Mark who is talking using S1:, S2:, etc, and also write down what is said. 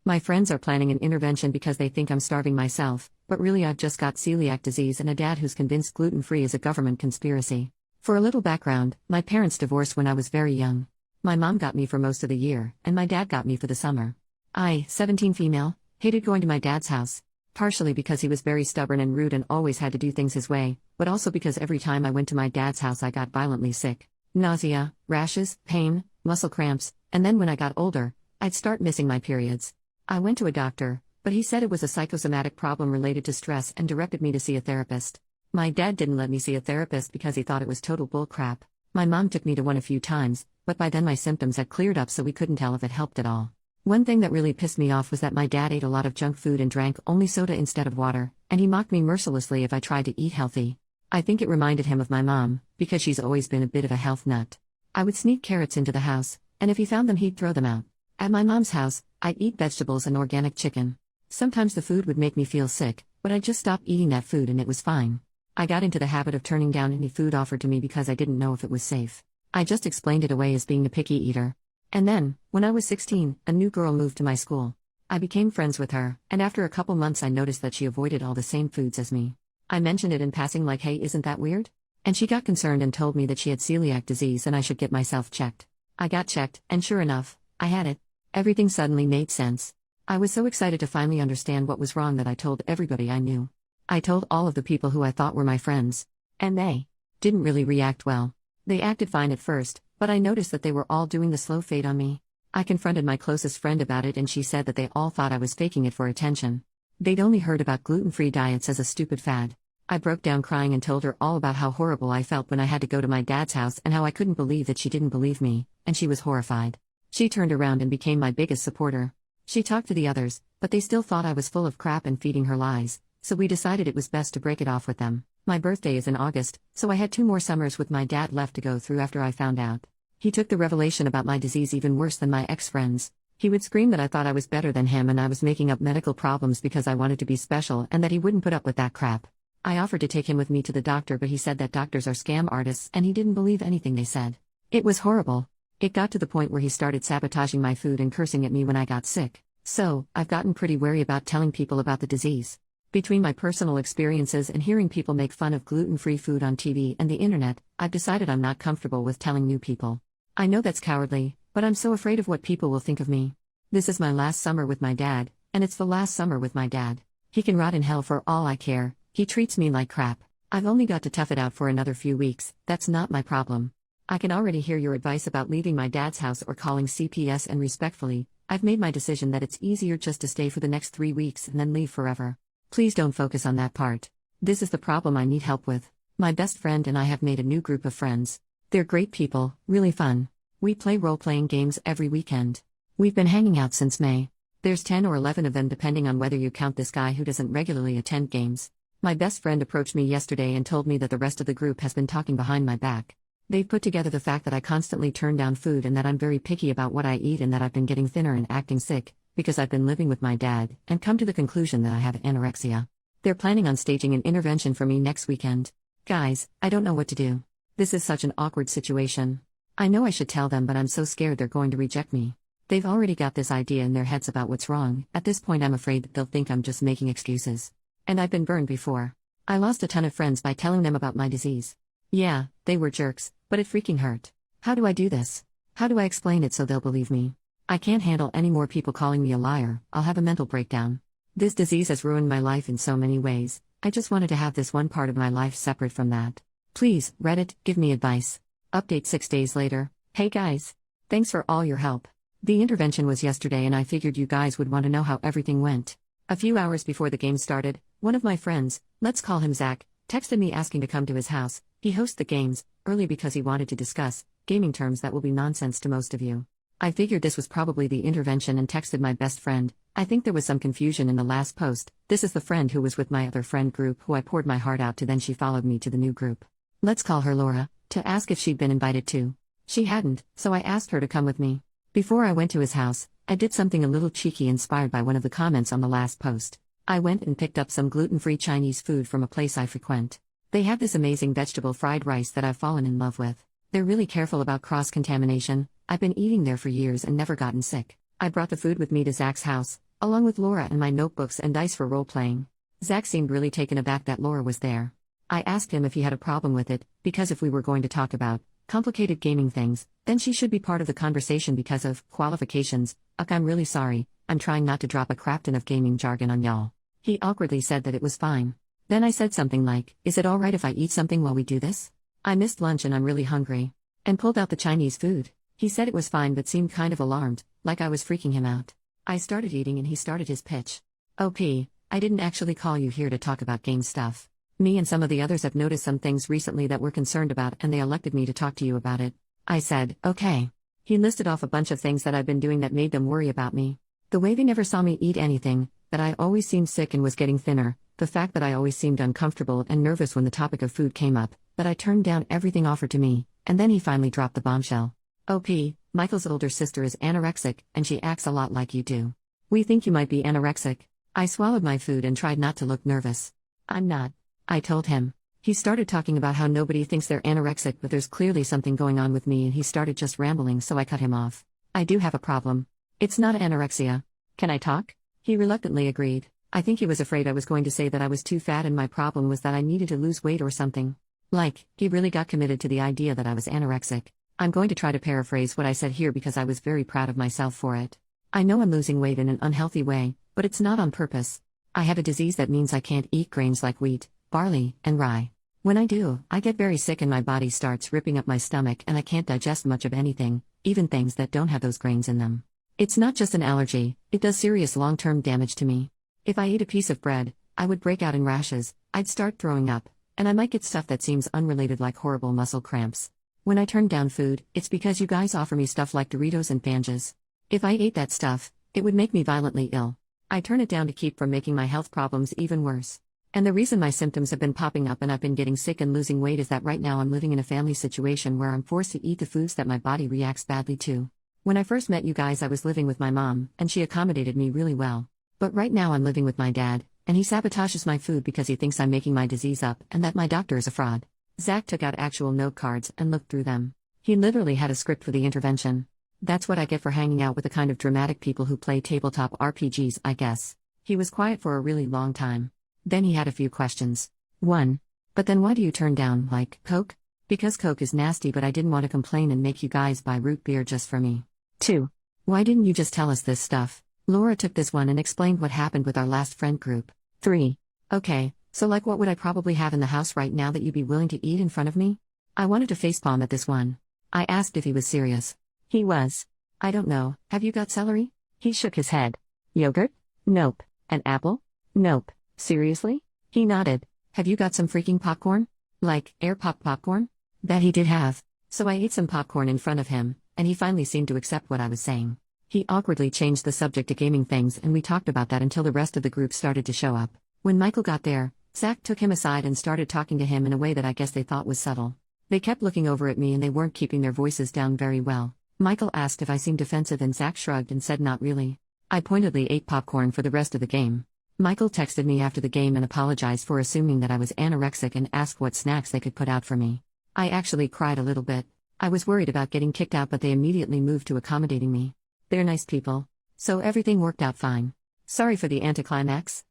S1: My friends are planning an intervention because they think I'm starving myself, but really I've just got celiac disease and a dad who's convinced gluten-free is a government conspiracy. For a little background, my parents divorced when I was very young. My mom got me for most of the year, and my dad got me for the summer. I, 17 female, hated going to my dad's house. Partially because he was very stubborn and rude and always had to do things his way, but also because every time I went to my dad's house I got violently sick. Nausea, rashes, pain, muscle cramps, and then when I got older, I'd start missing my periods. I went to a doctor, but he said it was a psychosomatic problem related to stress and directed me to see a therapist. My dad didn't let me see a therapist because he thought it was total bullcrap. My mom took me to one a few times, but by then my symptoms had cleared up so we couldn't tell if it helped at all. One thing that really pissed me off was that my dad ate a lot of junk food and drank only soda instead of water, and he mocked me mercilessly if I tried to eat healthy. I think it reminded him of my mom, because she's always been a bit of a health nut. I would sneak carrots into the house, and if he found them he'd throw them out. At my mom's house, I'd eat vegetables and organic chicken. Sometimes the food would make me feel sick, but I'd just stop eating that food and it was fine. I got into the habit of turning down any food offered to me because I didn't know if it was safe. I just explained it away as being a picky eater. And then, when I was 16, a new girl moved to my school. I became friends with her, and after a couple months I noticed that she avoided all the same foods as me. I mentioned it in passing like, hey, isn't that weird? And she got concerned and told me that she had celiac disease and I should get myself checked. I got checked, and sure enough, I had it. Everything suddenly made sense. I was so excited to finally understand what was wrong that I told everybody I knew. I told all of the people who I thought were my friends. And they didn't really react well. They acted fine at first, but I noticed that they were all doing the slow fade on me. I confronted my closest friend about it and she said that they all thought I was faking it for attention. They'd only heard about gluten-free diets as a stupid fad. I broke down crying and told her all about how horrible I felt when I had to go to my dad's house and how I couldn't believe that she didn't believe me, and she was horrified. She turned around and became my biggest supporter. She talked to the others, but they still thought I was full of crap and feeding her lies, so we decided it was best to break it off with them. My birthday is in August, so I had 2 more summers with my dad left to go through after I found out. He took the revelation about my disease even worse than my ex-friends. He would scream that I thought I was better than him and I was making up medical problems because I wanted to be special and that he wouldn't put up with that crap. I offered to take him with me to the doctor, but he said that doctors are scam artists and he didn't believe anything they said. It was horrible. It got to the point where he started sabotaging my food and cursing at me when I got sick. So, I've gotten pretty wary about telling people about the disease. Between my personal experiences and hearing people make fun of gluten-free food on TV and the internet, I've decided I'm not comfortable with telling new people. I know that's cowardly, but I'm so afraid of what people will think of me. This is my last summer with my dad, and it's the last summer with my dad. He can rot in hell for all I care, he treats me like crap. I've only got to tough it out for another few weeks, that's not my problem. I can already hear your advice about leaving my dad's house or calling CPS, and respectfully, I've made my decision that it's easier just to stay for the next 3 weeks and then leave forever. Please don't focus on that part. This is the problem I need help with. My best friend and I have made a new group of friends. They're great people, really fun. We play role-playing games every weekend. We've been hanging out since May. There's 10 or 11 of them depending on whether you count this guy who doesn't regularly attend games. My best friend approached me yesterday and told me that the rest of the group has been talking behind my back. They've put together the fact that I constantly turn down food and that I'm very picky about what I eat and that I've been getting thinner and acting sick, because I've been living with my dad, and come to the conclusion that I have anorexia. They're planning on staging an intervention for me next weekend. Guys, I don't know what to do. This is such an awkward situation. I know I should tell them, but I'm so scared they're going to reject me. They've already got this idea in their heads about what's wrong. At this point I'm afraid that they'll think I'm just making excuses. And I've been burned before. I lost a ton of friends by telling them about my disease. Yeah, they were jerks, but it freaking hurt. How do I do this? How do I explain it so they'll believe me? I can't handle any more people calling me a liar, I'll have a mental breakdown. This disease has ruined my life in so many ways. I just wanted to have this one part of my life separate from that. Please, Reddit, give me advice. Update 6 days later. Hey guys. Thanks for all your help. The intervention was yesterday and I figured you guys would want to know how everything went. A few hours before the game started, one of my friends, let's call him Zach, texted me asking to come to his house. He hosts the games, early because he wanted to discuss gaming terms that will be nonsense to most of you. I figured this was probably the intervention and texted my best friend. I think there was some confusion in the last post. This is the friend who was with my other friend group who I poured my heart out to, then she followed me to the new group. Let's call her Laura, to ask if she'd been invited too. She hadn't, so I asked her to come with me. Before I went to his house, I did something a little cheeky inspired by one of the comments on the last post. I went and picked up some gluten-free Chinese food from a place I frequent. They have this amazing vegetable fried rice that I've fallen in love with. They're really careful about cross-contamination. I've been eating there for years and never gotten sick. I brought the food with me to Zach's house, along with Laura and my notebooks and dice for role-playing. Zach seemed really taken aback that Laura was there. I asked him if he had a problem with it, because if we were going to talk about complicated gaming things, then she should be part of the conversation because of qualifications. I'm really sorry, I'm trying not to drop a crap ton of gaming jargon on y'all. He awkwardly said that it was fine. Then I said something like, is it alright if I eat something while we do this? I missed lunch and I'm really hungry. And pulled out the Chinese food. He said it was fine but seemed kind of alarmed, like I was freaking him out. I started eating and he started his pitch. OP, I didn't actually call you here to talk about game stuff. Me and some of the others have noticed some things recently that we're concerned about and they elected me to talk to you about it. I said, okay. He listed off a bunch of things that I've been doing that made them worry about me. The way they never saw me eat anything, that I always seemed sick and was getting thinner, the fact that I always seemed uncomfortable and nervous when the topic of food came up, that I turned down everything offered to me, and then he finally dropped the bombshell. OP, Michael's older sister is anorexic, and she acts a lot like you do. We think you might be anorexic. I swallowed my food and tried not to look nervous. I'm not. I told him. He started talking about how nobody thinks they're anorexic but there's clearly something going on with me and he started just rambling so I cut him off. I do have a problem. It's not anorexia. Can I talk? He reluctantly agreed. I think he was afraid I was going to say that I was too fat and my problem was that I needed to lose weight or something. Like, he really got committed to the idea that I was anorexic. I'm going to try to paraphrase what I said here because I was very proud of myself for it. I know I'm losing weight in an unhealthy way, but it's not on purpose. I have a disease that means I can't eat grains like wheat, barley, and rye. When I do, I get very sick and my body starts ripping up my stomach and I can't digest much of anything, even things that don't have those grains in them. It's not just an allergy, it does serious long-term damage to me. If I ate a piece of bread, I would break out in rashes, I'd start throwing up, and I might get stuff that seems unrelated like horrible muscle cramps. When I turn down food, it's because you guys offer me stuff like Doritos and Banjas. If I ate that stuff, it would make me violently ill. I turn it down to keep from making my health problems even worse. And the reason my symptoms have been popping up and I've been getting sick and losing weight is that right now I'm living in a family situation where I'm forced to eat the foods that my body reacts badly to. When I first met you guys I was living with my mom, and she accommodated me really well. But right now I'm living with my dad, and he sabotages my food because he thinks I'm making my disease up and that my doctor is a fraud. Zach took out actual note cards and looked through them. He literally had a script for the intervention. That's what I get for hanging out with the kind of dramatic people who play tabletop RPGs, I guess. He was quiet for a really long time. Then he had a few questions. 1. But then why do you turn down, like, Coke? Because Coke is nasty but I didn't want to complain and make you guys buy root beer just for me. 2. Why didn't you just tell us this stuff? Laura took this one and explained what happened with our last friend group. 3. Okay, so like what would I probably have in the house right now that you'd be willing to eat in front of me? I wanted to facepalm at this one. I asked if he was serious. He was. I don't know, have you got celery? He shook his head. Yogurt? Nope. An apple? Nope. Seriously? He nodded. Have you got some freaking popcorn? Like, air pop popcorn? That he did have. So I ate some popcorn in front of him, and he finally seemed to accept what I was saying. He awkwardly changed the subject to gaming things and we talked about that until the rest of the group started to show up. When Michael got there, Zach took him aside and started talking to him in a way that I guess they thought was subtle. They kept looking over at me and they weren't keeping their voices down very well. Michael asked if I seemed defensive and Zach shrugged and said not really. I pointedly ate popcorn for the rest of the game. Michael texted me after the game and apologized for assuming that I was anorexic and asked what snacks they could put out for me. I actually cried a little bit. I was worried about getting kicked out but they immediately moved to accommodating me. They're nice people. So everything worked out fine. Sorry for the anticlimax.